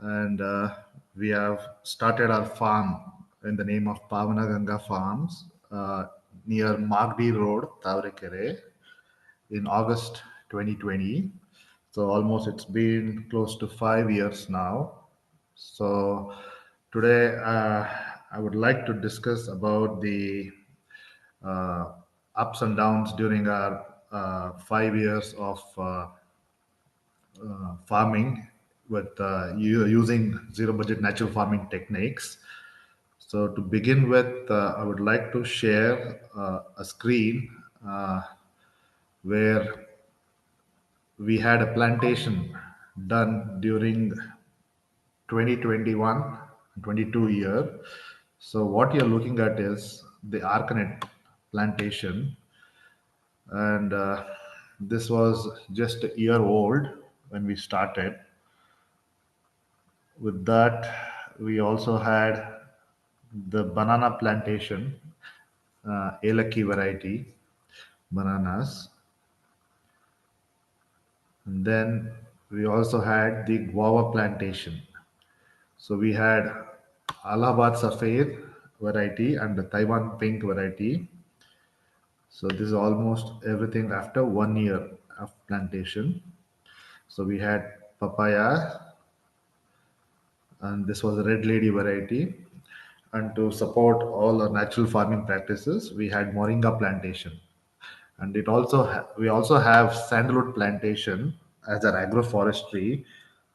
and we have started our farm in the name of PaavanaGanga Farms near Magdi Road, Tavarakere, in August 2020. So almost it's been close to 5 years now. So today I would like to discuss about the uh, ups and downs during our 5 years of farming with using zero budget natural farming techniques. So to begin with, I would like to share a screen where we had a plantation done during 2021 22 year. So what you're looking at is the Arcanet plantation, and this was just a year old when we started. With that, we also had the banana plantation, Elaki variety bananas. And then we also had the guava plantation. So we had Allahabad Safed variety and the Taiwan pink variety. So this is almost everything after 1 year of plantation. So we had papaya, and this was a red lady variety. And to support all our natural farming practices, we had moringa plantation. And we also have sandalwood plantation as our agroforestry.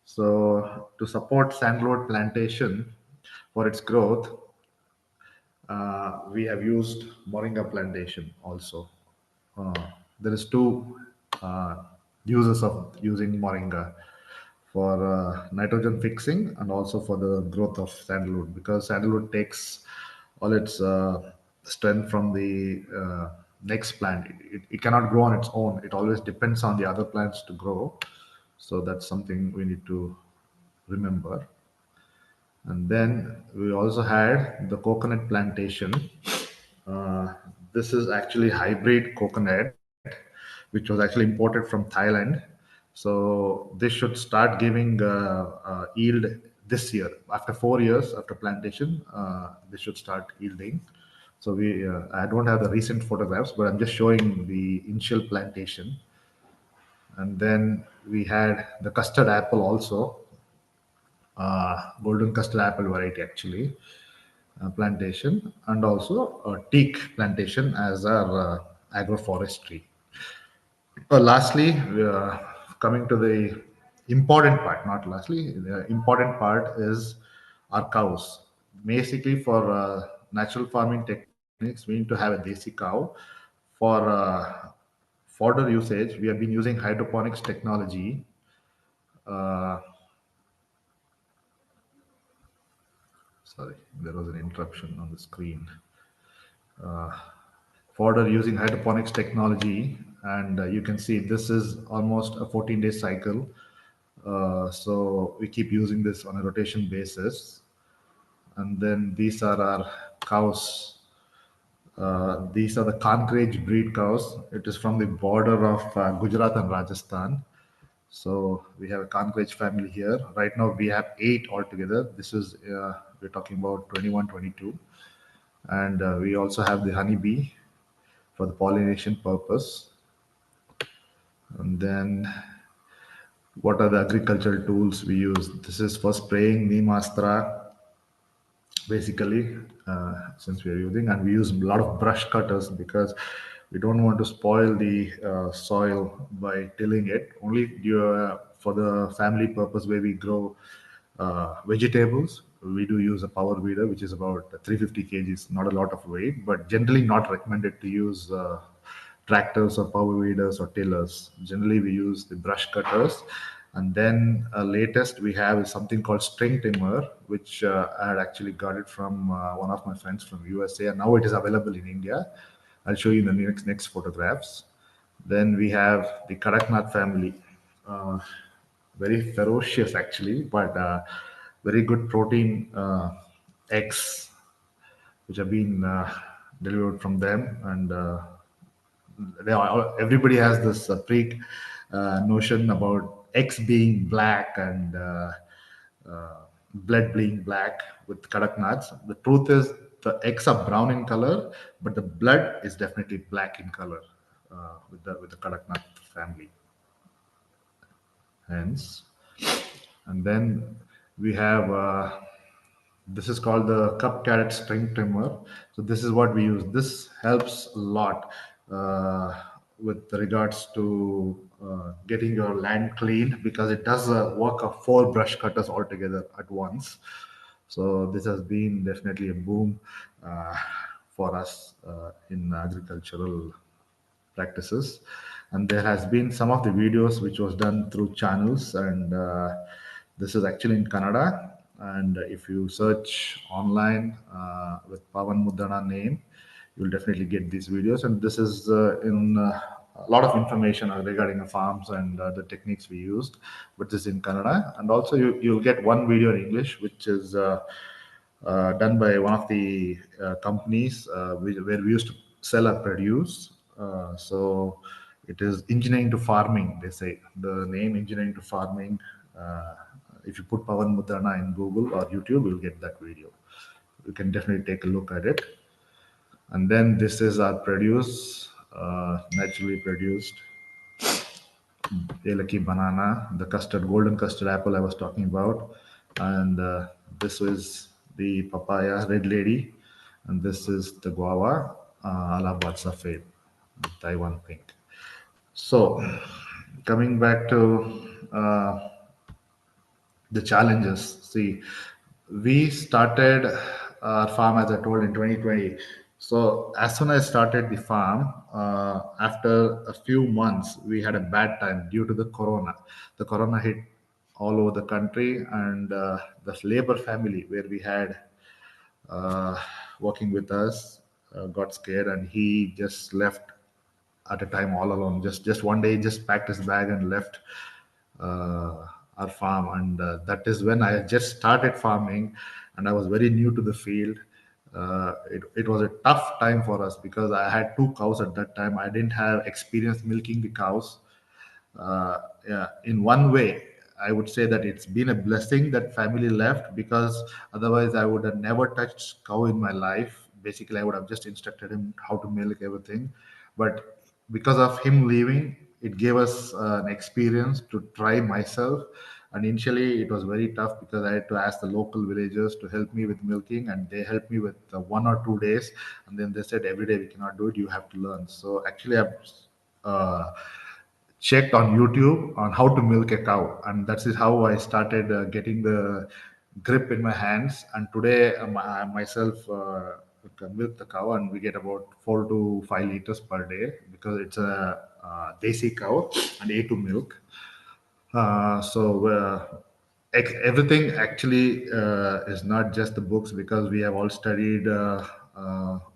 So to support sandalwood plantation for its growth, we have used moringa plantation also. Uh, there is two uh, uses of using moringa for nitrogen fixing and also for the growth of sandalwood, because sandalwood takes all its strength from the next plant. It cannot grow on its own. It always depends on the other plants to grow. So that's something we need to remember. And then we also had the coconut plantation. Uh, this is actually hybrid coconut, which was actually imported from Thailand. So this should start giving yield this year. After 4 years after plantation, this should start yielding. So I don't have the recent photographs, but I'm just showing the initial plantation. And then we had the custard apple also, golden custard apple variety actually, plantation, and also a teak plantation as our agroforestry. Lastly, coming to the important part, not lastly, the important part is our cows. Basically, for natural farming techniques, we need to have a desi cow. For fodder usage, we have been using hydroponics technology. Uh, Sorry, there was an interruption on the screen. Fodder using hydroponics technology, and you can see this is almost a 14-day cycle. So we keep using this on a rotation basis. And then these are our cows. These are the Kankraj breed cows. It is from the border of Gujarat and Rajasthan. So we have a Kankraj family here. Right now we have 8 altogether. This is we're talking about 21, 22, and we also have the honeybee for the pollination purpose. And then what are the agricultural tools we use? This is for spraying neem astra, basically, since we are using, and we use a lot of brush cutters because we don't want to spoil the soil by tilling it. Only for the family purpose where we grow vegetables, we do use a power weeder, which is about 350 kgs, not a lot of weight, but generally not recommended to use tractors or power weeders or tillers. Generally, we use the brush cutters. And then latest we have is something called string trimmer, which I had actually got it from one of my friends from USA, and now it is available in India. I'll show you in the next photographs. Then we have the Kadaknath family. Uh, Very ferocious actually, but very good protein eggs which have been delivered from them. And everybody has this pre notion about eggs being black and blood being black with kadaknaths. The truth is the eggs are brown in color, but the blood is definitely black in color with the kadaknath family. Hence, and then we have this is called the cup carrot string trimmer. So this is what we use. This helps a lot with regards to getting your land cleaned, because it does work of four brush cutters altogether at once. So this has been definitely a boom uh, for us in agricultural practices. And there has been some of the videos which was done through channels, and this is actually in Kannada. And if you search online with Pavan Muddanna name, you'll definitely get these videos. And this is in a lot of information regarding the farms and the techniques we used, but this is in Kannada. And also you'll get one video in English, which is done by one of the companies where we used to sell our produce. So it is engineering to farming. They say the name engineering to farming. Uh, if you put Pavan Mudana in Google or YouTube, you'll get that video. You can definitely take a look at it. And then this is our produce, naturally produced Elaki banana, the custard, golden custard apple I was talking about, and this is the papaya, red lady, and this is the guava, Allahabad Safed, Taiwan pink. So, coming back to the challenges. See, we started our farm, as I told, in 2020. So as soon as I started the farm, after a few months, we had a bad time due to the corona. The corona hit all over the country, and the labor family where we had uh, working with us got scared, and he just left at a time all alone. Just one day, he just packed his bag and left our farm, and that is when I just started farming, and I was very new to the field. It was a tough time for us because I had two cows at that time. I didn't have experience milking the cows. Yeah, in one way, I would say that it's been a blessing that family left, because otherwise I would have never touched cow in my life. Basically, I would have just instructed him how to milk everything. But because of him leaving, it gave us an experience to try myself. And initially, it was very tough because I had to ask the local villagers to help me with milking, and they helped me with 1 or 2 days. And then they said, every day we cannot do it, you have to learn. So actually, I've uh, checked on YouTube on how to milk a cow, and that's is how I started getting the grip in my hands. And today, I myself can milk the cow, and we get about 4 to 5 liters per day because it's a desi cow and A2 milk. So everything actually is not just the books, because we have all studied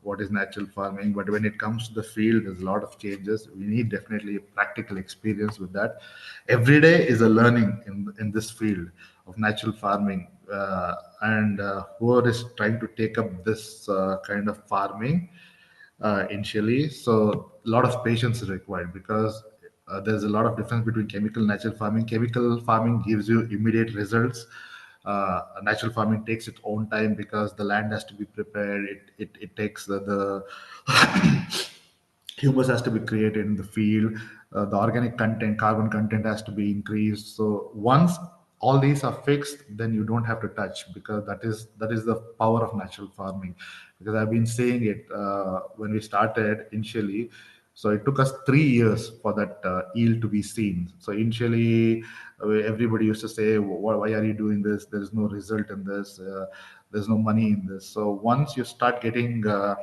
what is natural farming. But when it comes to the field, there's a lot of changes. We need definitely a practical experience with that. Every day is a learning in this field of natural farming. And whoever is trying to take up this kind of farming initially. So a lot of patience is required, because there's a lot of difference between chemical and natural farming. Chemical farming gives you immediate results. Natural farming takes its own time because the land has to be prepared. It takes the humus has to be created in the field. The organic content, carbon content has to be increased. So once all these are fixed, then you don't have to touch, because that is the power of natural farming. Because I've been saying it when we started initially. So it took us 3 years for that yield to be seen. So initially, everybody used to say, Why are you doing this? There is no result in this. There's no money in this." So once you start getting uh,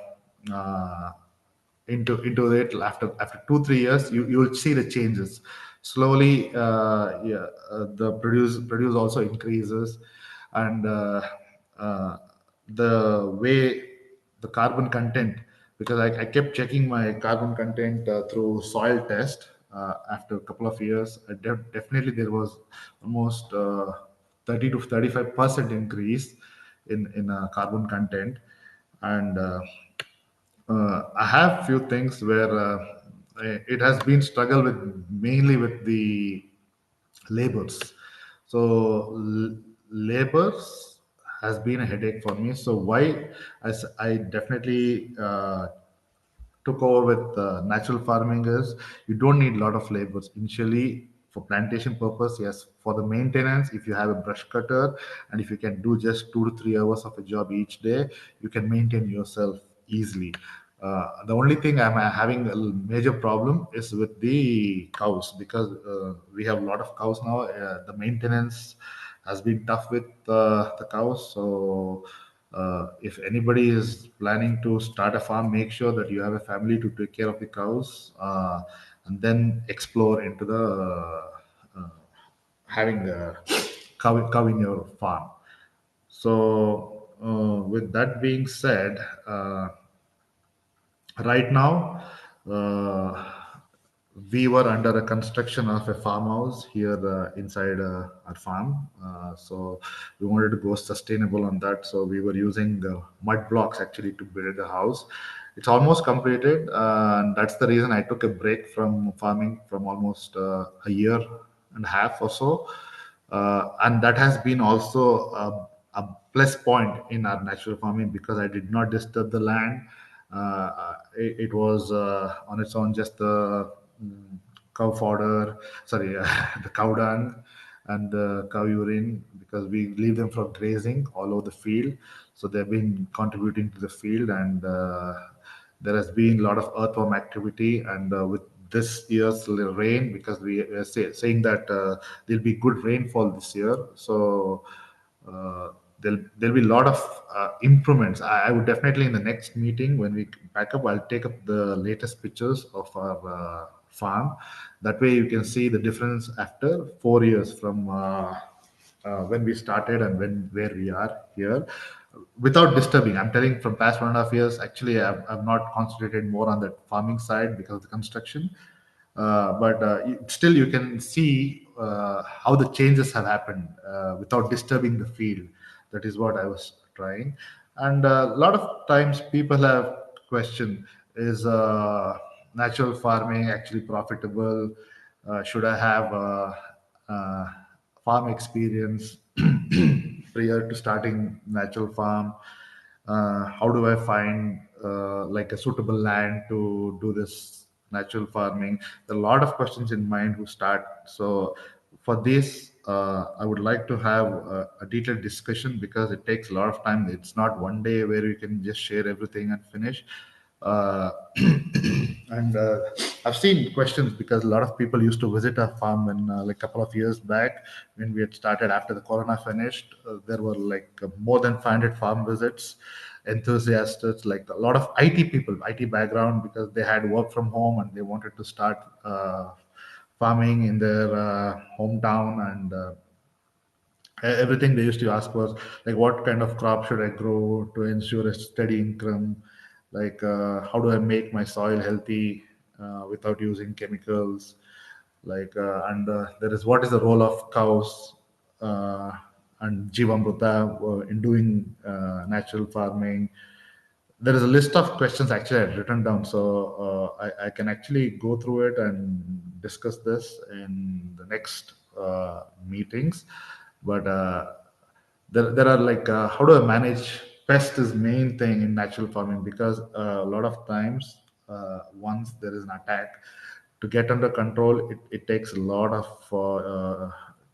into it, after 2 3 years, you will see the changes slowly. Yeah, the produce also increases. And uh, the way the carbon content, because I kept checking my carbon content through soil test. After a couple of years, definitely there was almost 30 to 35% increase in carbon content. And I have few things where it has been struggle with, mainly with the labors. So labors has been a headache for me. So why I definitely took over with natural farming is you don't need a lot of labors initially for plantation purpose. Yes, for the maintenance, if you have a brush cutter and if you can do just 2 to 3 hours of a job each day, you can maintain yourself easily. The only thing I'm having a major problem is with the cows, because we have a lot of cows now. The maintenance has been tough with the cows. So if anybody is planning to start a farm, make sure that you have a family to take care of the cows, and then explore into the having a cow in your farm. So, with that being said, right now, we were under a construction of a farmhouse here inside our farm. So we wanted to go sustainable on that. So we were using mud blocks actually to build the house. It's almost completed, and that's the reason I took a break from farming from almost a year and a half or so. And that has been also a plus point in our natural farming, because I did not disturb the land. It was on its own just the mm, cow fodder, sorry, the cow dung and the cow urine, because we leave them for grazing all over the field. So they've been contributing to the field, and there has been a lot of earthworm activity. And with this year's rain, because we are saying that there'll be good rainfall this year, so there'll be a lot of improvements. I would definitely, in the next meeting when we back up, I'll take up the latest pictures of our farm. That way you can see the difference after 4 years from when we started and when where we are here, without disturbing. I'm telling, from past 1.5 years, actually, I've not concentrated more on the farming side because of the construction. But still, you can see how the changes have happened without disturbing the field. That is what I was trying. And a lot of times, people have questioned: is natural farming actually profitable? Should I have uh, farm experience prior to starting natural farm? How do I find like a suitable land to do this natural farming? There are a lot of questions in mind who start. So for this, I would like to have a detailed discussion, because it takes a lot of time. It's not one day where you can just share everything and finish. Uh, and I've seen questions, because a lot of people used to visit our farm when, like, a couple of years back, when we had started after the corona finished. There were like more than 500 farm visits, enthusiasts, like a lot of IT people, IT background, because they had work from home and they wanted to start farming in their hometown. And everything they used to ask was like, what kind of crop should I grow to ensure a steady income? Like, how do I make my soil healthy without using chemicals? Like, and there is, what is the role of cows uh, and jivamruta in doing natural farming? There is a list of questions actually I've written down, so I can actually go through it and discuss this in the next meetings. But there are like, how do I manage pest is main thing in natural farming, because a lot of times, once there is an attack, to get under control, it takes a lot of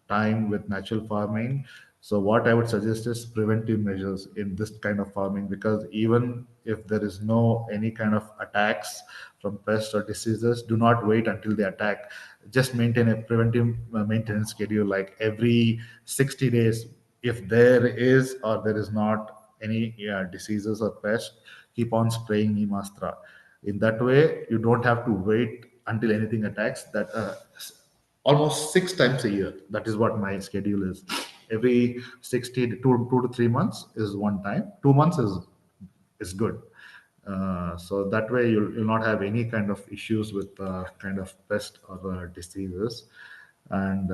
time with natural farming. So what I would suggest is preventive measures in this kind of farming, because even if there is no any kind of attacks from pests or diseases, do not wait until they attack. Just maintain a preventive maintenance schedule, like every 60 days. If there is or there is not any diseases or pests, keep on spraying nemastra. In that way, you don't have to wait until anything attacks. That almost 6 times a year. That is what my schedule is. Every 60 to 2 to 3 months is one time. 2 months is good. So that way you'll not have any kind of issues with kind of pest or diseases. And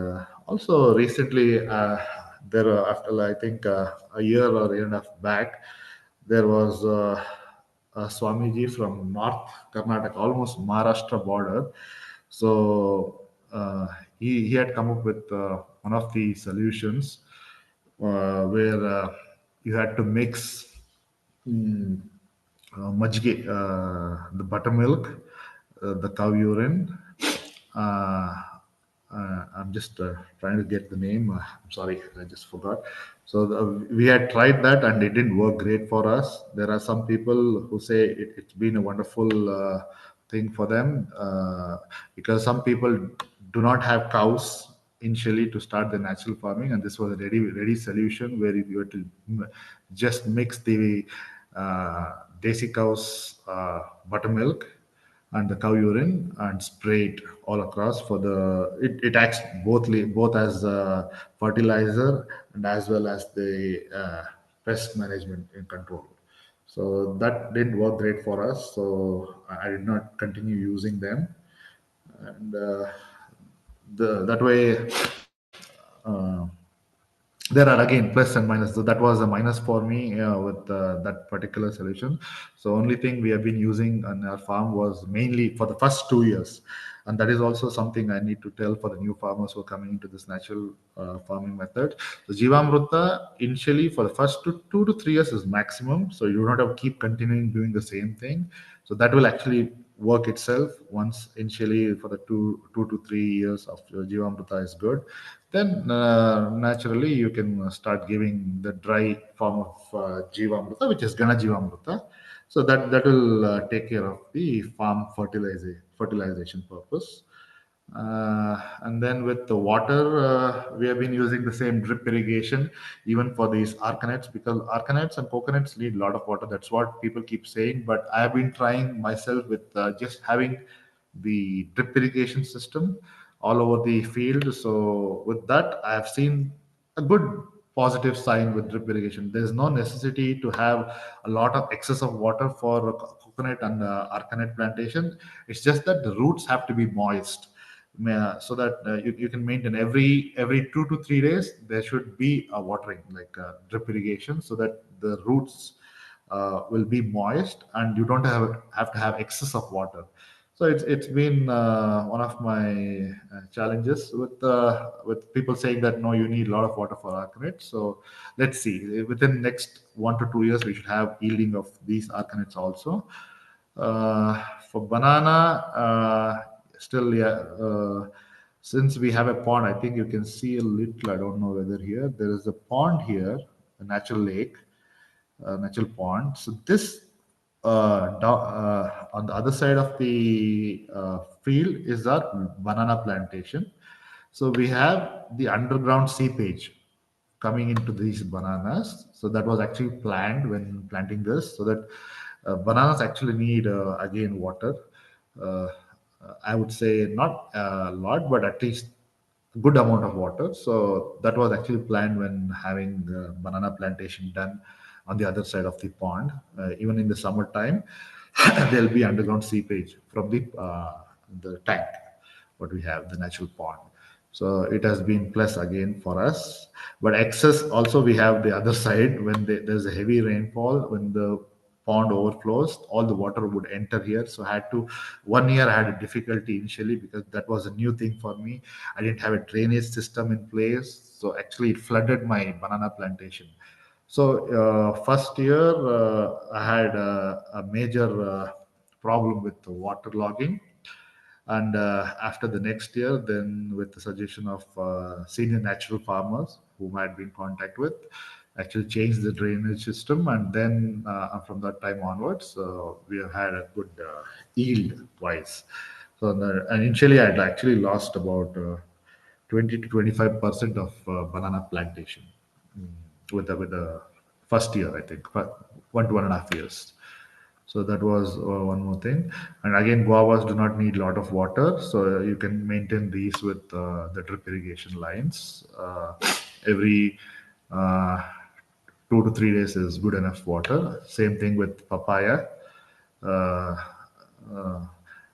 also recently, there after I think a year or a year and a half back, there was a Swamiji from North Karnataka, almost Maharashtra border. So he had come up with one of the solutions. where you had to mix majge, the buttermilk, the cow urine. Uh, I'm just trying to get the name. I'm sorry, I just forgot. So we had tried that and it didn't work great for us. There are some people who say it's been a wonderful thing for them because some people do not have cows initially to start the natural farming, and this was a ready solution where you had to just mix the desi cow's buttermilk and the cow urine and spray it all across for it acts both as fertilizer and as well as the pest management in control. So that didn't work great for us, so I did not continue using them. And that way, uh, there are again plus and minus. So that was a minus for me with that particular solution. So only thing we have been using on our farm was mainly for the first 2 years, and that is also something I need to tell for the new farmers who are coming into this natural farming method. So Jivamruta initially for the first 2 to 3 years is maximum, so you don't have to keep continuing doing the same thing. So that will actually work itself once initially for the 2 to 3 years of Jivamruta is good. Then naturally you can start giving the dry form of Jivamruta, which is Gana Jivamruta. So that will take care of the farm fertilization purpose. And then with the water, we have been using the same drip irrigation even for these arcanets, because arcanets and coconuts need a lot of water. That's what people keep saying. But I have been trying myself with just having the drip irrigation system all over the field. So with that, I have seen a good positive sign with drip irrigation. There is no necessity to have a lot of excess of water for coconut and arcanut plantation. It's just that the roots have to be moist, so that you can maintain every 2 to 3 days there should be a watering like drip irrigation, so that the roots will be moist and you don't have to have excess of water. So it's been one of my challenges with people saying that no, you need a lot of water for arcanate. So let's see, within next 1 to 2 years we should have yielding of these arcanates also. For banana, still, yeah. Since we have a pond, I think you can see a little. I don't know whether here there is a pond here, a natural lake, a natural pond. So this on the other side of the field is our banana plantation. So we have the underground seepage coming into these bananas. So that was actually planned when planting this, so that bananas actually need again water. Uh, I would say not a lot, but at least a good amount of water. So that was actually planned when having banana plantation done on the other side of the pond. Even in the summertime, there'll be underground seepage from the tank, what we have, the natural pond. So it has been plus again for us. But excess also we have the other side when there's a heavy rainfall, when the pond overflows, all the water would enter here. So I had to, 1 year I had a difficulty initially because that was a new thing for me. I didn't have a drainage system in place. So actually it flooded my banana plantation. So first year I had a major problem with the water logging, and after the next year, then with the suggestion of senior natural farmers whom I had been in contact with, actually changed the drainage system, and then from that time onwards, we have had a good yield wise. So and initially, I had actually lost about 20 to 25% of banana plantation with the first year, I think, 1 to 1.5 years. So that was one more thing. And again, guavas do not need a lot of water, so you can maintain these with the drip irrigation lines. Every uh, 2 to 3 days is good enough water. Same thing with papaya. Uh, uh,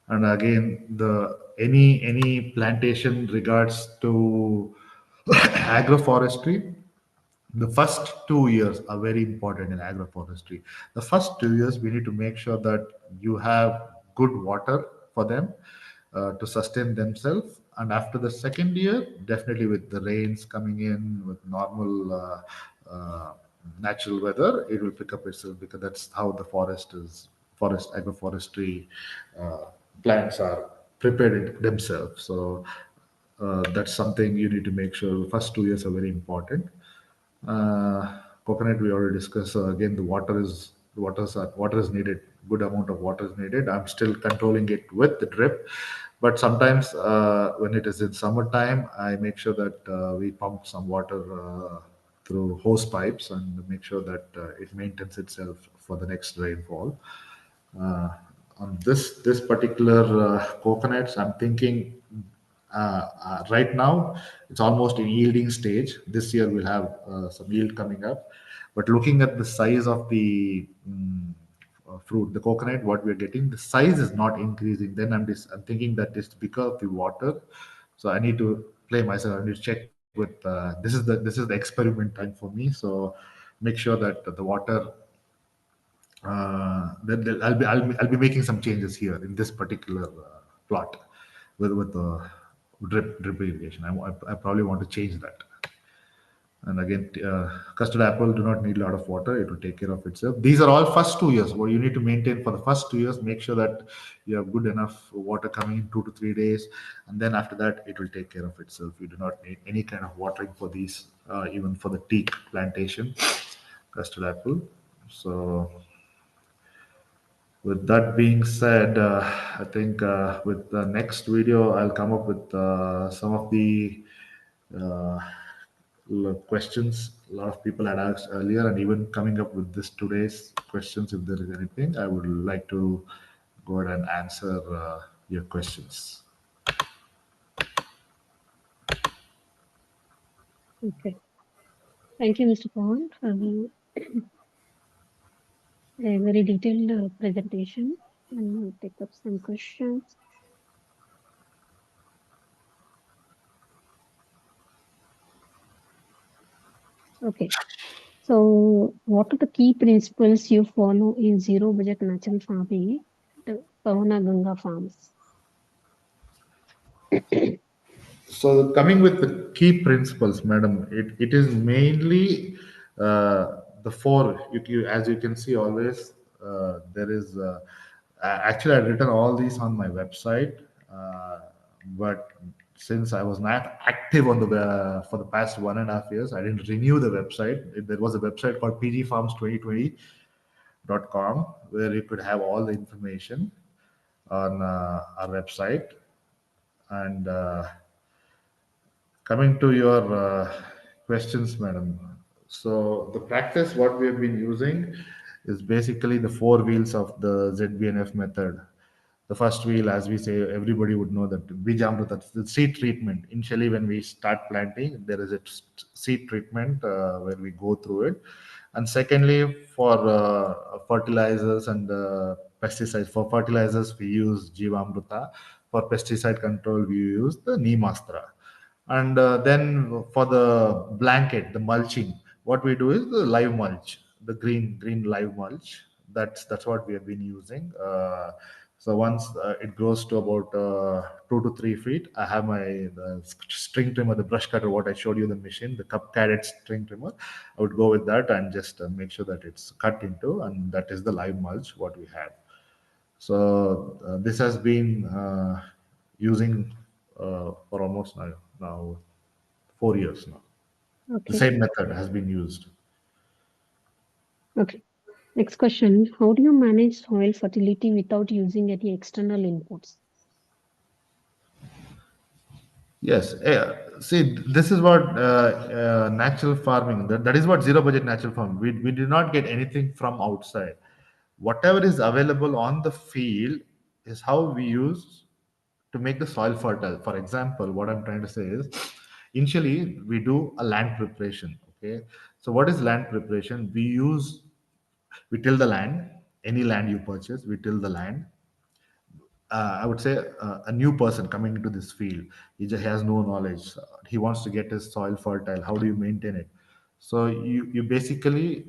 and again, the any plantation regards to agroforestry, the first 2 years are very important in agroforestry. The first 2 years, we need to make sure that you have good water for them to sustain themselves, and after the second year, definitely with the rains coming in, with normal natural weather, it will pick up itself, because that's how the forest agroforestry uh, plants are prepared themselves. So that's something you need to make sure. The first 2 years are very important. Coconut we already discussed. So again, water is needed. Good amount of water is needed. I'm still controlling it with the drip, but sometimes when it is in summertime, I make sure that we pump some water through hose pipes and make sure that it maintains itself for the next rainfall. Uh, on this particular coconuts, I'm thinking right now it's almost in yielding stage. This year we'll have some yield coming up, but looking at the size of the fruit, the coconut, what we're getting, the size is not increasing. Then I'm thinking that it's because of the water. So I need to play myself. I need to check with this is the experiment time for me. So make sure that the water I'll be making some changes here in this particular plot with the drip irrigation. I probably want to change that. And again, custard apple do not need a lot of water. It will take care of itself. These are all first 2 years. What you need to maintain for the first 2 years, make sure that you have good enough water coming in 2 to 3 days, and then after that, it will take care of itself. You do not need any kind of watering for these, even for the teak plantation, custard apple. So with that being said, I think with the next video, I'll come up with some of the uh, questions a lot of people had asked earlier, and even coming up with this today's questions. If there is anything, I would like to go ahead and answer your questions. Okay. Thank you, Mr. Pawan, for a very detailed presentation. And we'll take up some questions. Okay. So, what are the key principles you follow in zero budget natural farming at PaavanaGanga farms? So coming with the key principles, madam, it is mainly the four. As you can see, always there is. Actually, I've written all these on my website, but since I was not active on the for the past 1.5 years, I didn't renew the website. There was a website called pgfarms2020.com where you could have all the information on our website. And coming to your questions, madam. So the practice, what we have been using is basically the four wheels of the ZBNF method. The first wheel, as we say, everybody would know that Bijamrita, the seed treatment. Initially, when we start planting, there is a seed treatment where we go through it. And secondly, for fertilizers and pesticides, for fertilizers, we use Jivamrita. For pesticide control, we use the Neemastra. And then for the blanket, the mulching, what we do is the live mulch, the green live mulch. That's what we have been using. So once it grows to about 2 to 3 feet, I have my the string trimmer, the brush cutter, what I showed you, the machine, the cup carrot string trimmer. I would go with that and just make sure that it's cut into, and that is the live mulch what we have. So this has been using for almost now 4 years now. The Okay. same method has been used. Okay. Next question. How do you manage soil fertility without using any external inputs? Yes. See, this is what natural farming. That is what zero budget natural farming. We do not get anything from outside. Whatever is available on the field is how we use to make the soil fertile. For example, what I'm trying to say is, initially we do a land preparation. Okay. So what is land preparation? We till the land. Any land you purchase, we till the land. I would say a new person coming into this field, he just has no knowledge. He wants to get his soil fertile. How do you maintain it? So you basically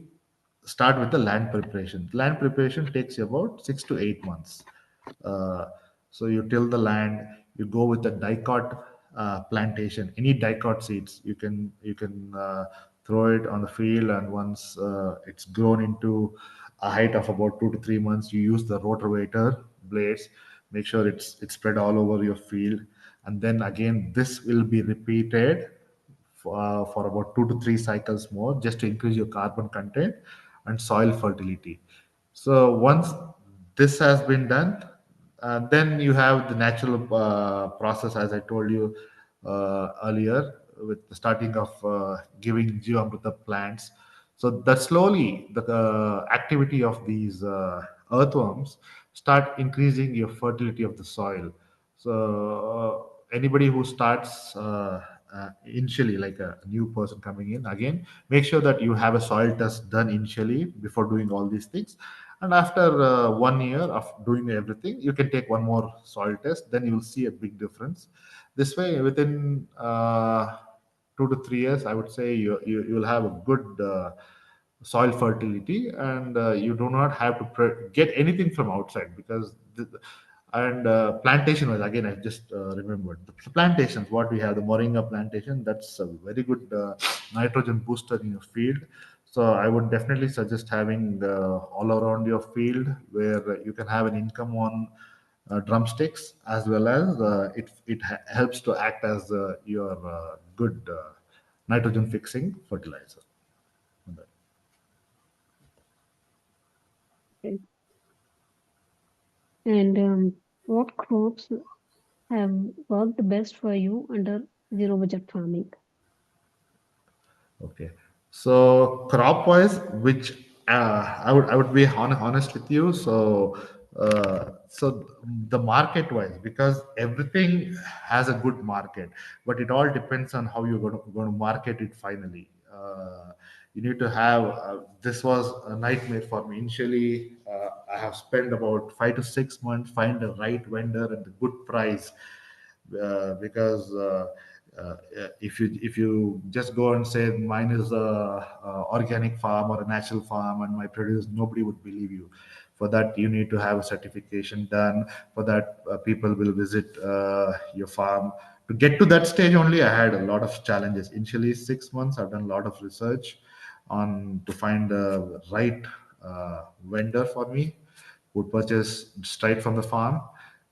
start with the land preparation. Land preparation takes you about 6 to 8 months. Uh, so you till the land, you go with the dicot plantation, any dicot seeds, you can throw it on the field, and once it's grown into a height of about 2 to 3 months, you use the rotavator blades, make sure it's spread all over your field, and then again this will be repeated for about 2 to 3 cycles more, just to increase your carbon content and soil fertility. So once this has been done, then you have the natural process, as I told you earlier, with the starting of giving Jivamrita plants. So that slowly the activity of these earthworms start increasing your fertility of the soil. So anybody who starts initially, like a new person coming in, again make sure that you have a soil test done initially before doing all these things, and after 1 year of doing everything, you can take one more soil test, then you will see a big difference. This way, within 2 to 3 years, I would say you will have a good soil fertility, and you do not have to get anything from outside, because and plantation was, again I just remembered the plantations, what we have, the moringa plantation, that's a very good nitrogen booster in your field. So I would definitely suggest having all around your field, where you can have an income on drumsticks, as well as it helps to act as your good nitrogen fixing fertilizer. Okay. And what crops have worked best for you under zero budget farming? Okay. So crop wise, which I would be honest with you. So the market wise, because everything has a good market, but it all depends on how you're going to market it finally. You need to have. This was a nightmare for me initially. I have spent about 5 to 6 months find the right vendor and the good price, because if you just go and say mine is a organic farm or a natural farm and my produce, nobody would believe you. For that, you need to have a certification done. For that, people will visit your farm. To get to that stage only, I had a lot of challenges. Initially 6 months, I've done a lot of research on to find the right vendor for me, would purchase straight from the farm.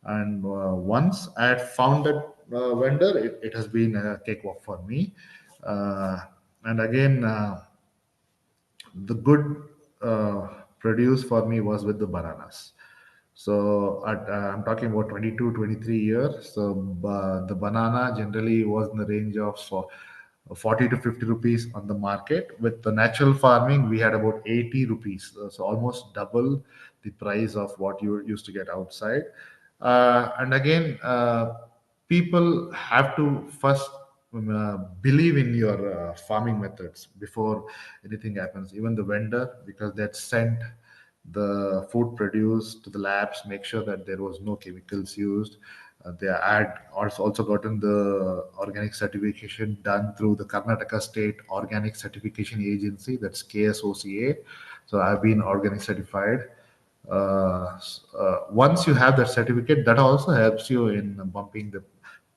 And once I had found that vendor, it has been a cakewalk for me. Uh, and again, the good produce for me was with the bananas. So I'm talking about 22, 23 years. So the banana generally was in the range of 40 to 50 rupees on the market. With the natural farming, we had about 80 rupees. So almost double the price of what you used to get outside. And again, people have to first believe in your farming methods before anything happens. Even the vendor, because they had sent the food produced to the labs, make sure that there was no chemicals used. They had also gotten the organic certification done through the Karnataka State Organic Certification Agency, that's KSOCA. So I've been organic certified. Once you have that certificate, that also helps you in bumping the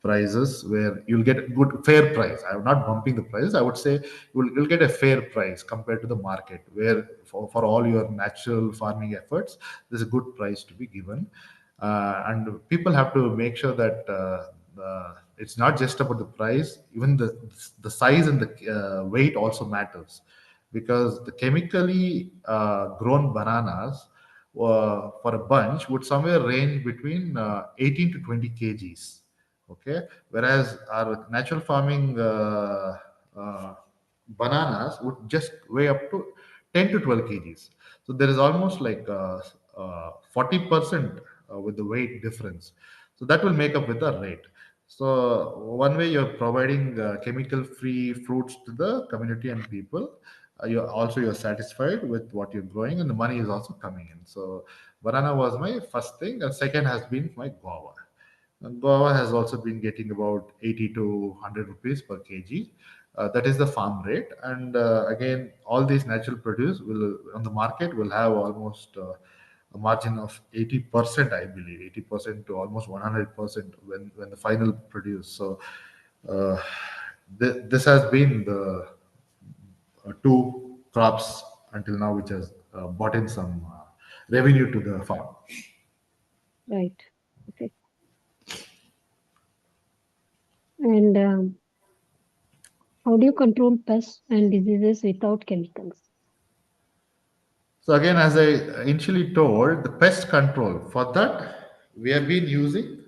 prices, where you'll get a good fair price. I'm not bumping the price, I would say you'll get a fair price compared to the market, where for all your natural farming efforts, there's a good price to be given. And people have to make sure that it's not just about the price, even the size and the weight also matters, because the chemically grown bananas for a bunch would somewhere range between 18 to 20 kgs. Okay, whereas our natural farming bananas would just weigh up to 10 to 12 kgs. So there is almost like 40% with the weight difference. So that will make up with the rate. So one way you're providing chemical free fruits to the community and people, you're satisfied with what you're growing, and the money is also coming in. So banana was my first thing, and second has been my guava. And guava has also been getting about 80 to 100 rupees per kg. That is the farm rate. And again, all these natural produce will on the market will have almost a margin of 80%, I believe, 80% to almost 100% when the final produce. So Uh, this has been the two crops until now, which has brought in some revenue to the farm. Right. Okay. And how do you control pests and diseases without chemicals? So again, as I initially told, the pest control for that we have been using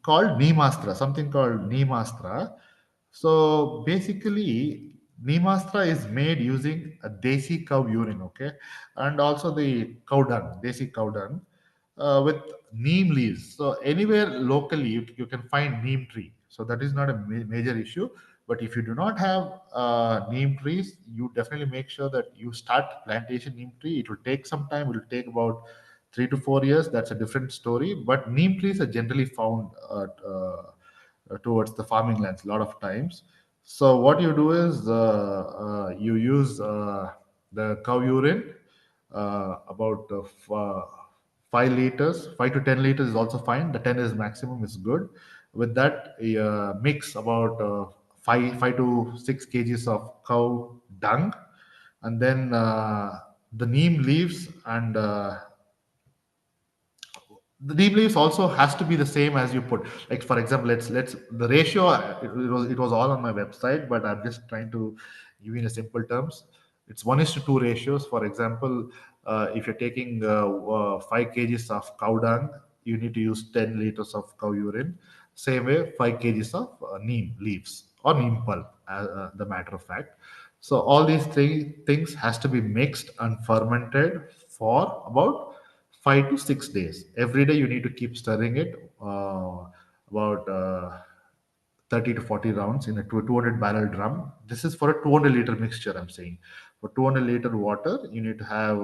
called Neemastra, something called Neemastra. So basically, Neemastra is made using a desi cow urine, okay, and also the cow dung, desi cow dung, with neem leaves. So anywhere locally, you can find neem tree. So that is not a major issue. But if you do not have neem trees, you definitely make sure that you start plantation neem tree. It will take some time. It will take about 3 to 4 years. That's a different story. But neem trees are generally found towards the farming lands a lot of times. So what you do is you use the cow urine, about 5 liters, 5 to 10 liters is also fine. The 10 is maximum, is good. With that, mix about five to 6 kgs of cow dung, and then the neem leaves and the neem leaves also has to be the same as you put. Like for example, let's the ratio, it was all on my website, but I'm just trying to give you in a simple terms. It's 1:2 ratios. For example, if you're taking 5 kgs of cow dung, you need to use 10 liters of cow urine. Same way, 5 kgs of neem leaves or neem pulp, the matter of fact. So all these three things has to be mixed and fermented for about 5 to 6 days. Every day you need to keep stirring it, about 30 to 40 rounds in a 200 barrel drum. This is for a 200-liter mixture, I'm saying. For 200-liter water, you need to have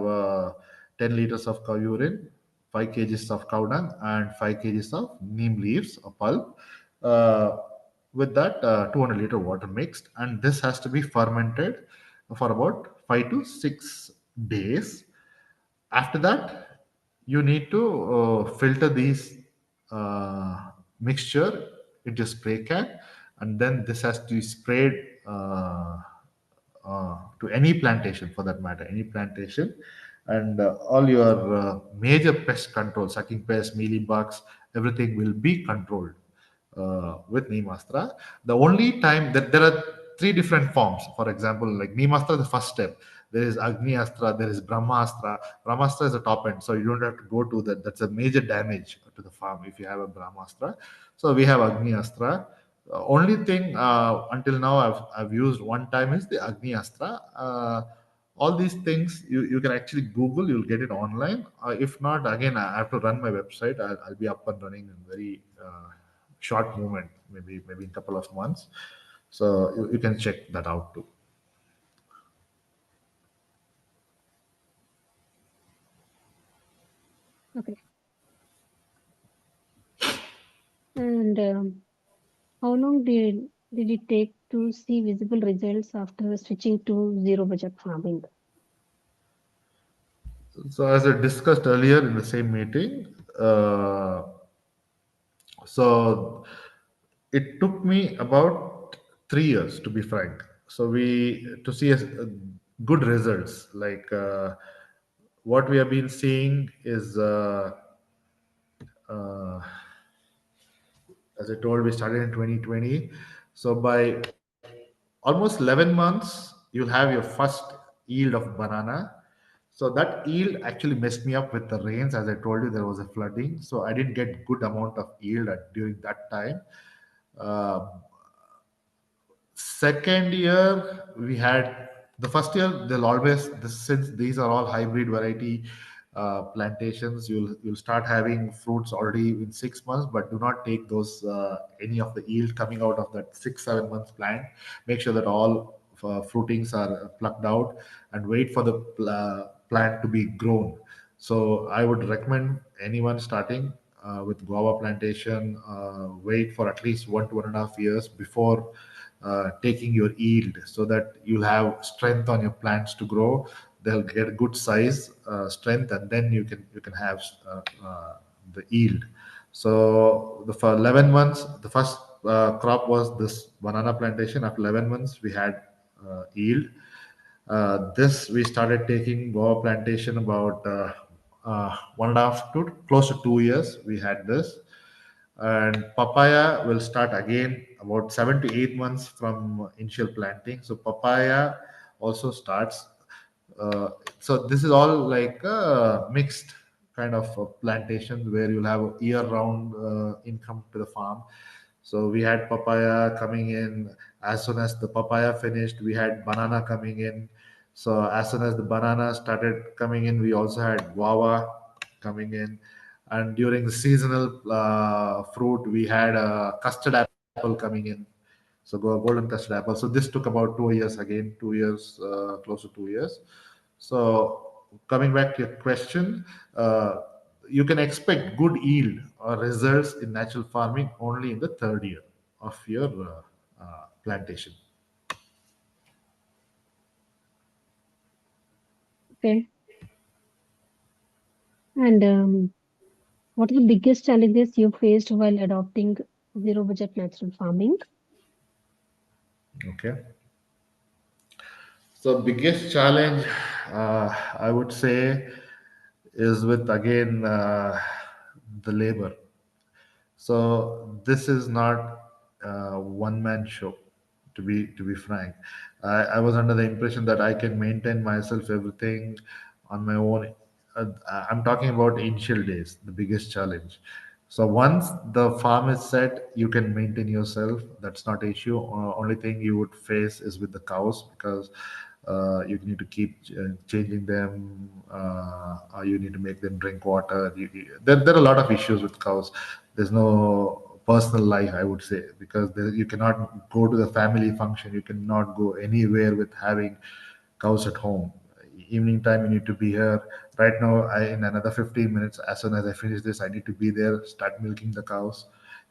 10 liters of cow urine, 5 kgs of cow dung, and 5 kgs of neem leaves or pulp. Uh, with that 200-liter water mixed, and this has to be fermented for about 5 to 6 days. After that, you need to filter these mixture into a spray can, and then this has to be sprayed to any plantation, for that matter, any plantation. And all your major pest control, sucking pests, mealybugs, everything will be controlled with Neemastra. The only time that there are three different forms, for example, like Neemastra, the first step. There is Agni Astra, there is Brahmastra. Brahmastra is the top end, so you don't have to go to that. That's a major damage to the farm if you have a Brahmastra. So we have Agni Astra. Only thing until now I've used one time is the Agni Astra. All these things you can actually Google, you'll get it online. If not, again, I have to run my website. I'll be up and running in very short movement, maybe in a couple of months. So you can check that out too. Okay. And how long did it take to see visible results after switching to zero budget farming? So as I discussed earlier in the same meeting, so it took me about 3 years, to be frank. So we to see a good results. Like what we have been seeing is, uh, as I told, we started in 2020. So by almost 11 months, you'll have your first yield of banana. So that yield actually messed me up with the rains. As I told you, there was a flooding, so I didn't get good amount of yield during that time. Uh, Second year, we had the first year. They'll always since these are all hybrid variety plantations. You'll start having fruits already in 6 months, but do not take those any of the yield coming out of that 6 7 months plant. Make sure that all fruitings are plucked out, and wait for the plant to be grown. So I would recommend anyone starting with guava plantation, wait for at least 1 to 1.5 years before taking your yield, so that you'll have strength on your plants to grow. They'll get a good size, strength, and then you can have the yield. So for 11 months, the first crop was this banana plantation. After 11 months, we had yield. This we started taking guava plantation about 1.5 to close to 2 years. We had this, and papaya will start again about 7 to 8 months from initial planting. So papaya also starts. So this is all like a mixed kind of plantation where you'll have year-round income to the farm. So we had papaya coming in. As soon as the papaya finished, we had banana coming in. So as soon as the banana started coming in, we also had guava coming in. And during the seasonal fruit, we had custard apple coming in. So golden custard apple. So this took about 2 years again, 2 years, close to 2 years. So coming back to your question, you can expect good yield or results in natural farming only in the third year of your plantation. Okay. And what are the biggest challenges you faced while adopting zero budget natural farming? Okay. So biggest challenge, I would say, is with again the labor. So this is not a one man show. To be frank, I was under the impression that I can maintain myself everything on my own. I'm talking about initial days, the biggest challenge. So once the farm is set, you can maintain yourself. That's not an issue. Only thing you would face is with the cows, because you need to keep changing them. You need to make them drink water. There are a lot of issues with cows. There's no personal life, I would say, because you cannot go to the family function. You cannot go anywhere with having cows at home. Evening time, you need to be here. Right now, in another 15 minutes, as soon as I finish this, I need to be there, start milking the cows,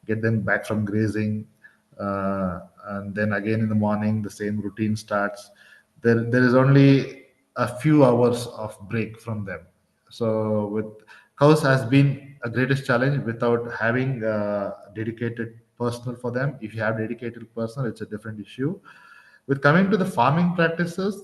get them back from grazing, and then again in the morning, the same routine starts. There is only a few hours of break from them. So with cows has been a greatest challenge without having dedicated personal for them. If you have dedicated personal, it's a different issue. With coming to the farming practices,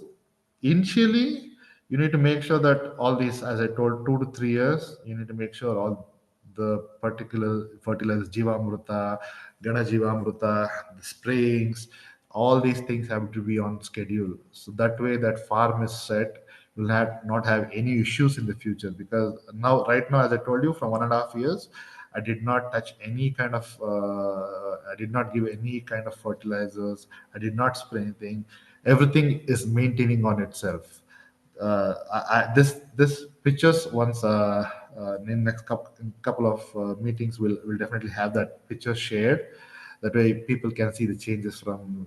initially you need to make sure that all these, as I told, 2 to 3 years, you need to make sure all the particular fertilizers, Jivamruta, Gana Jivamruta, the sprayings, all these things have to be on schedule. So that way that farm is set, you'll have not have any issues in the future. Because now, right now, as I told you, from 1.5 years, I did not touch any kind of, I did not give any kind of fertilizers. I did not spray anything. Everything is maintaining on itself. This pictures once in next couple of meetings will definitely have that picture shared. That way people can see the changes from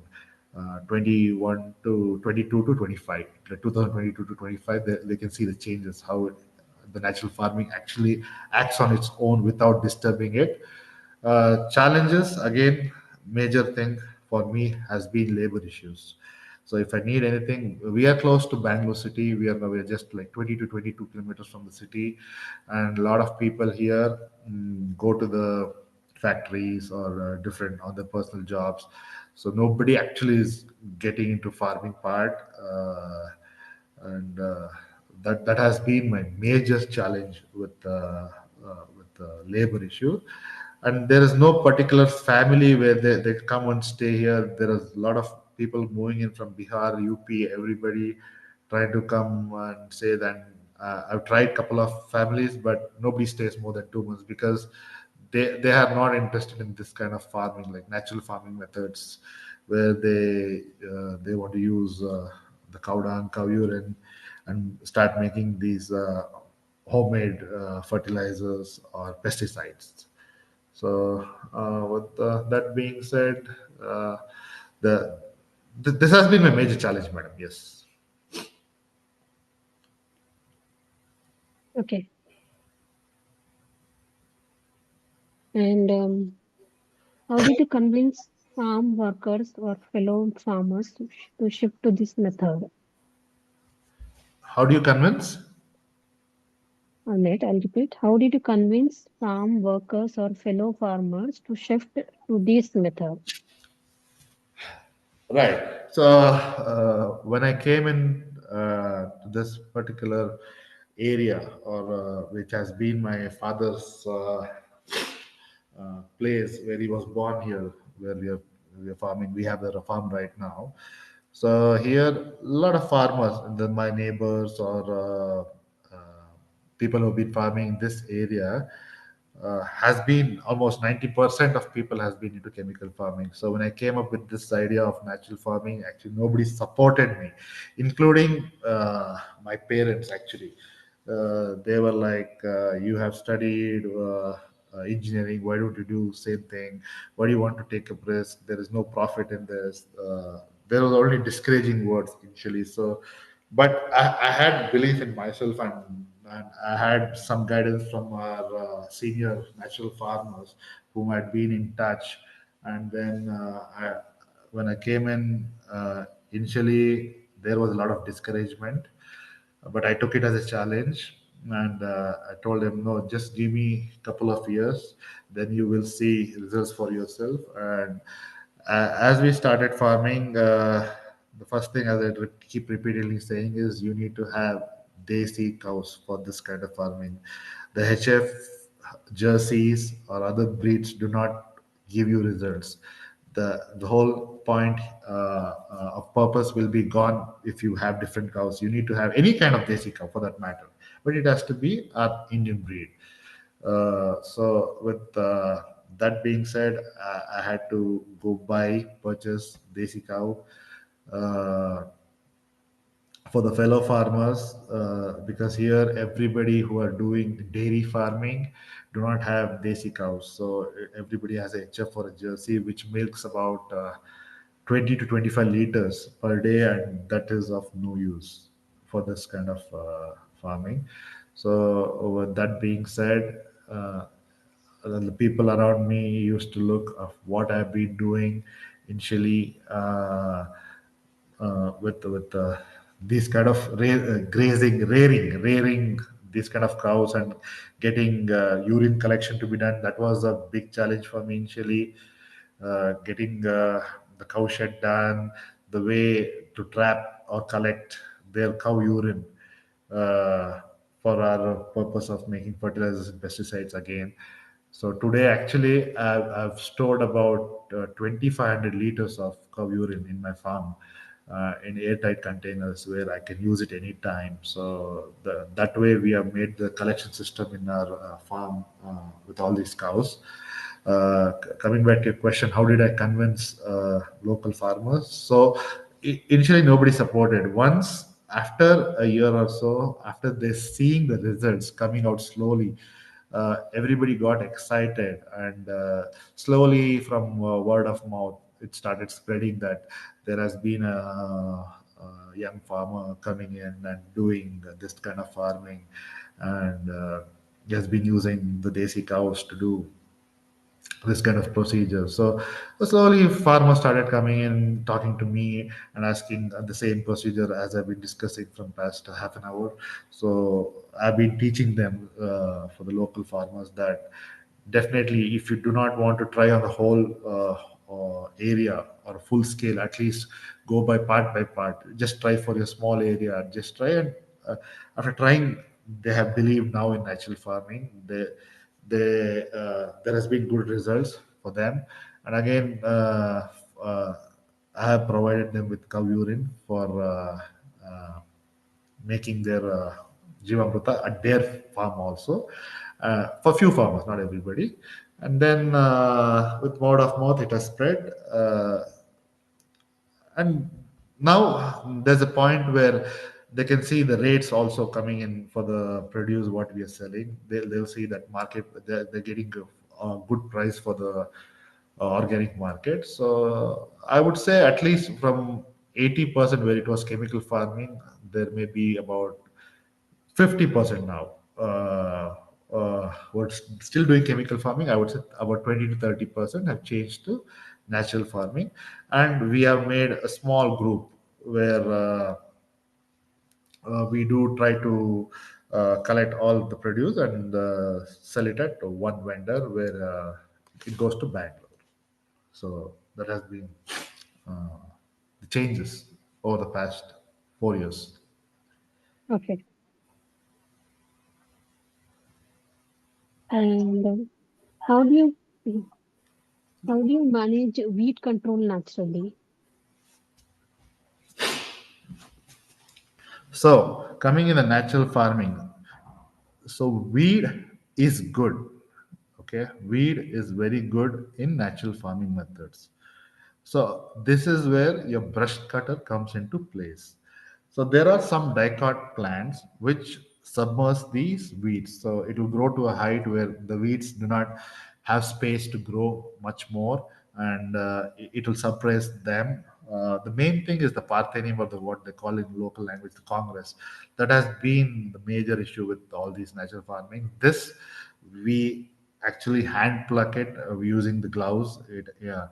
21 to 22 to 25, like 2022 to 25. They can see the changes, how the natural farming actually acts on its own without disturbing it. Challenges, again, major thing for me has been labor issues. So if I need anything, we are close to Bangalore city. We are just like 20 to 22 kilometers from the city, and a lot of people here go to the factories or different on their personal jobs. So nobody actually is getting into farming part, and that has been my major challenge with the labor issue. And there is no particular family where they come and stay here. There is a lot of people moving in from Bihar, UP, everybody trying to come and say that. I've tried couple of families, but nobody stays more than 2 months, because they are not interested in this kind of farming, like natural farming methods, where they want to use the cow dung, cow urine, and start making these homemade fertilizers or pesticides. So, with that being said, uh, the this has been my major challenge, madam. Yes. Okay. And how did you convince farm workers or fellow farmers to shift to this method? How do you convince? Let I'll repeat. How did you convince farm workers or fellow farmers to shift to this method? Right. So when I came in to this particular area, or which has been my father's place where he was born here, where we are farming. We have a farm right now. So here, a lot of farmers, and then my neighbors or people who've been farming in this area, has been almost 90% of people has been into chemical farming. So when I came up with this idea of natural farming, actually nobody supported me, including my parents. Actually, they were like, "You have studied engineering. Why don't you do same thing? Why do you want to take a risk? There is no profit in this." There was only discouraging words initially. So, but I had belief in myself, and I had some guidance from our senior natural farmers whom had been in touch. And then when I came in, initially there was a lot of discouragement, but I took it as a challenge. And I told him, no, just give me a couple of years, then you will see results for yourself. And as we started farming, the first thing, as keep repeatedly saying, is you need to have desi cows for this kind of farming. The HF jerseys or other breeds do not give you results. The whole point of purpose will be gone if you have different cows. You need to have any kind of desi cow for that matter, but it has to be an Indian breed. So with that being said, I had to go buy, purchase desi cow uh, for the fellow farmers, because here everybody who are doing dairy farming do not have desi cows. So everybody has a HF or a jersey which milks about 20 to 25 liters per day, and that is of no use for this kind of farming. So with that being said, the people around me used to look of what I've been doing initially, with these kind of rearing these kind of cows, and getting urine collection to be done. That was a big challenge for me initially. Getting the cow shed done, the way to trap or collect their cow urine uh, for our purpose of making fertilizers and pesticides again. So today, actually, I've stored about 2,500 liters of cow urine in my farm, in airtight containers where I can use it anytime. So that way, we have made the collection system in our farm with all these cows. Coming back to your question, how did I convince local farmers? So initially, nobody supported. Once after a year or so, after they seeing the results coming out slowly, everybody got excited, and slowly, from word of mouth, it started spreading that there has been a young farmer coming in and doing this kind of farming, and he has been using the desi cows to do this kind of procedure. So slowly, farmers started coming in, talking to me, and asking the same procedure as I've been discussing from past half an hour. So I've been teaching them, for the local farmers, that definitely, if you do not want to try on the whole area or full scale, at least go by part. Just try for your small area. Just try, and after trying, they have believed now in natural farming. There has been good results for them. And again, I have provided them with cow urine for making their jivamrita at their farm also, for few farmers, not everybody. And then with word of mouth, it has spread. And now there's a point where they can see the rates also coming in for the produce what we are selling. They'll see that market, they're getting a good price for the organic market. So I would say, at least from 80% where it was chemical farming, there may be about 50% now. We're still doing chemical farming. I would say about 20 to 30% have changed to natural farming, and we have made a small group where we do try to collect all the produce and sell it at one vendor where it goes to Bangalore. So that has been uh, the changes over the past 4 years. Okay. And how do how do you manage weed control naturally? So coming in the natural farming, so weed is good. Okay, weed is very good in natural farming methods. So this is where your brush cutter comes into place. So there are some dicot plants which submerge these weeds. So it will grow to a height where the weeds do not have space to grow much more, and it will suppress them. The main thing is the parthenium, or the what they call in local language the congress. That has been the major issue with all these natural farming. This we actually hand pluck it using the gloves. It yeah.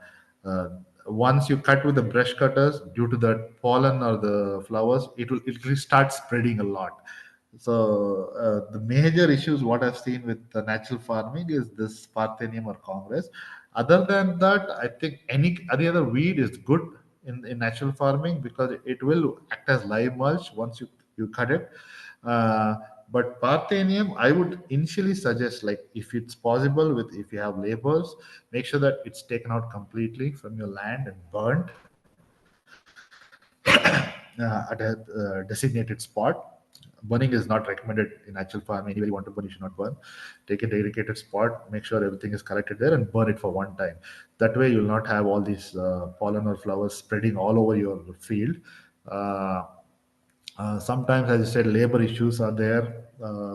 Uh, Once you cut with the brush cutters, due to the pollen or the flowers, it will start spreading a lot. So the major issues what I've seen with the natural farming is this parthenium or congress. Other than that, I think any other weed is good in natural farming because it will act as live mulch once you cut it. Uh, but Parthenium, I would initially suggest, like, if it's possible, with if you have labors, make sure that it's taken out completely from your land and burnt at a designated spot. Burning is not recommended in natural farming. Anywhere you want to burn, you should not burn. Take a dedicated spot, make sure everything is collected there, and burn it for one time. That way, you'll not have all these pollen or flowers spreading all over your field. Uh, Sometimes, as I said, labor issues are there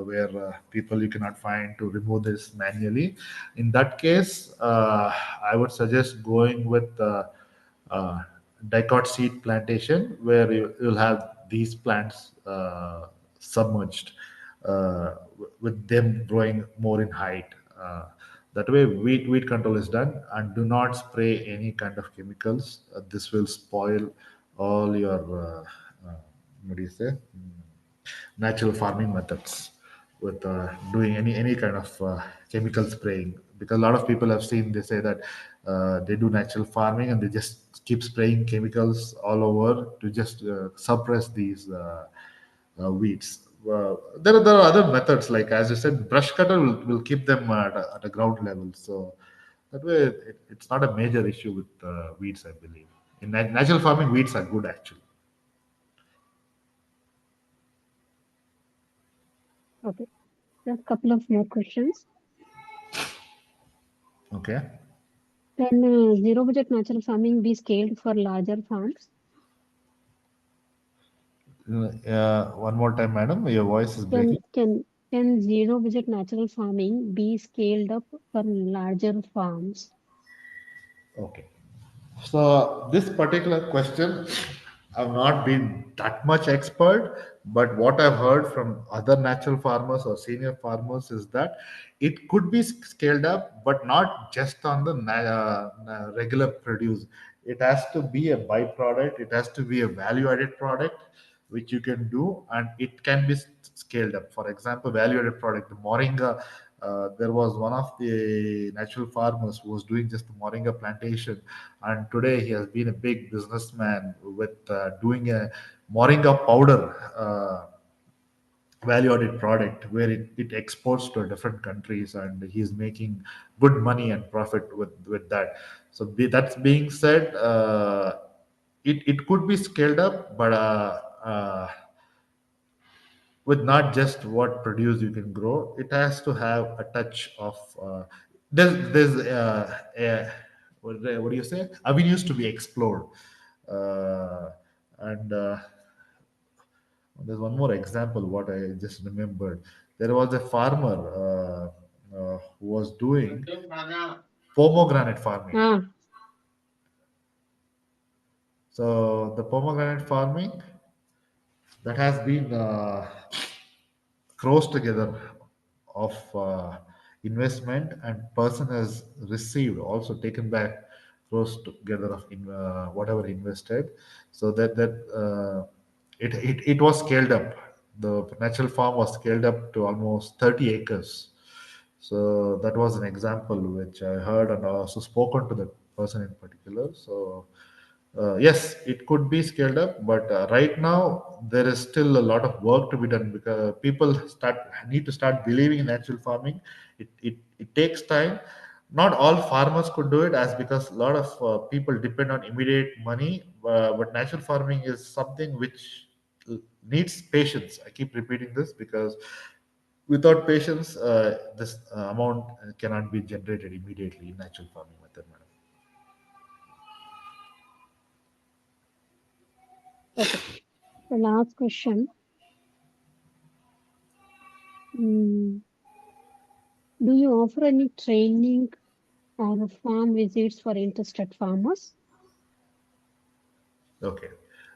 where people you cannot find to remove this manually. In that case, I would suggest going with uh, dicot seed plantation, where you'll have these plants submerged, with them growing more in height. That way, weed control is done, and do not spray any kind of chemicals. This will spoil all your what do you say, natural farming methods with doing any kind of chemical spraying, because a lot of people have seen, they say that they do natural farming and they just keep spraying chemicals all over to just suppress these weeds. There are other methods, like as you said, brush cutter will keep them at a ground level. So that way it's not a major issue with weeds, I believe. In natural farming, weeds are good actually. Okay. Just a couple of more questions. Okay. Can zero budget natural farming be scaled for larger farms? One more time, madam. Your voice is Can breaking. can can zero budget natural farming be scaled up for larger farms? Okay. So this particular question, I've not been that much expert, but what I've heard from other natural farmers or senior farmers is that it could be scaled up, but not just on the regular produce. It has to be a byproduct. It has to be a value-added product, which you can do, and it can be scaled up. For example, value-added product, the moringa. There was one of the natural farmers who was doing just the moringa plantation, and today he has been a big businessman with doing a moringa powder value added product where it exports to different countries, and he's making good money and profit with that. So that's being said, it could be scaled up, but with not just what produce you can grow, it has to have a touch of there's what do you say, avenues to be explored. And There's one more example what I just remembered. There was a farmer who was doing pomegranate farming. Ah, So the pomegranate farming, that has been crores together of investment, and person has received, also taken back crores together of whatever invested. So that it was scaled up. The natural farm was scaled up to almost 30 acres. So that was an example which I heard and also spoken to the person in particular. So yes, it could be scaled up, but right now there is still a lot of work to be done because people need to start believing in natural farming. It takes time. Not all farmers could do it, as because a lot of people depend on immediate money. But natural farming is something which needs patience. I keep repeating this because without patience, this amount cannot be generated immediately in natural farming method, madam. Okay. The last question. Mm, do you offer any training or farm visits for interested farmers? Okay.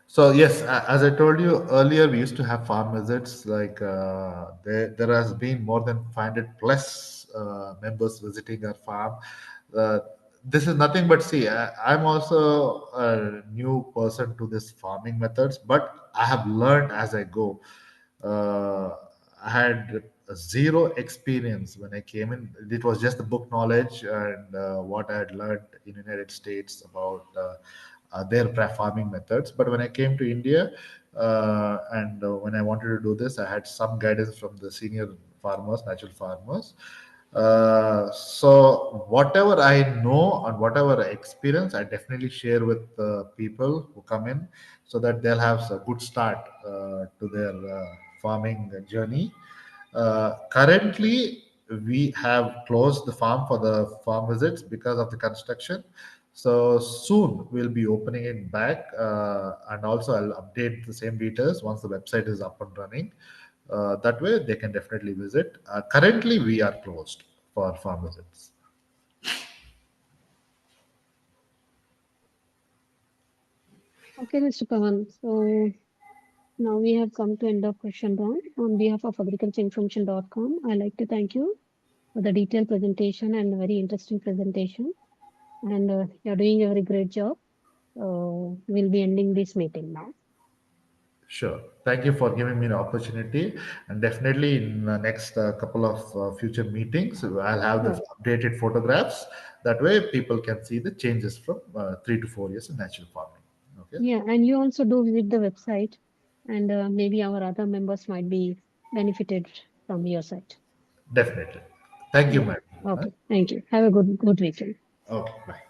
So yes, as I told you earlier, we used to have farm visits. Like there has been more than 500 plus members visiting our farm. Uh, this is nothing but see. I'm also a new person to this farming methods, but I have learned as I go. Uh, I had zero experience when I came in. It was just the book knowledge and what I had learned in United States about their farming methods. But when I came to India and when I wanted to do this, I had some guidance from the senior farmers, natural farmers. So whatever I know and whatever I experience, I definitely share with people who come in, so that they'll have a good start to their farming journey. Currently, we have closed the farm for the farm visits because of the construction. So soon we'll be opening it back, and also I'll update the same details once the website is up and running. That way they can definitely visit. Currently, we are closed for farm visits. Okay, Mr. Pavan. So now we have come to end of question round. On behalf of agricultureinformation.com, I like to thank you for the detailed presentation and a very interesting presentation. And you're doing a very great job. We'll be ending this meeting now. Sure. Thank you for giving me the opportunity. And definitely in the next couple of future meetings, I'll have the Okay. updated photographs. That way, people can see the changes from 3 to 4 years in natural farming. Okay. Yeah, and you also do visit the website, and maybe our other members might be benefited from your site. Definitely. Thank you, Yeah. madam. Huh? Okay. Thank you. Have a good weekend. Okay. Bye.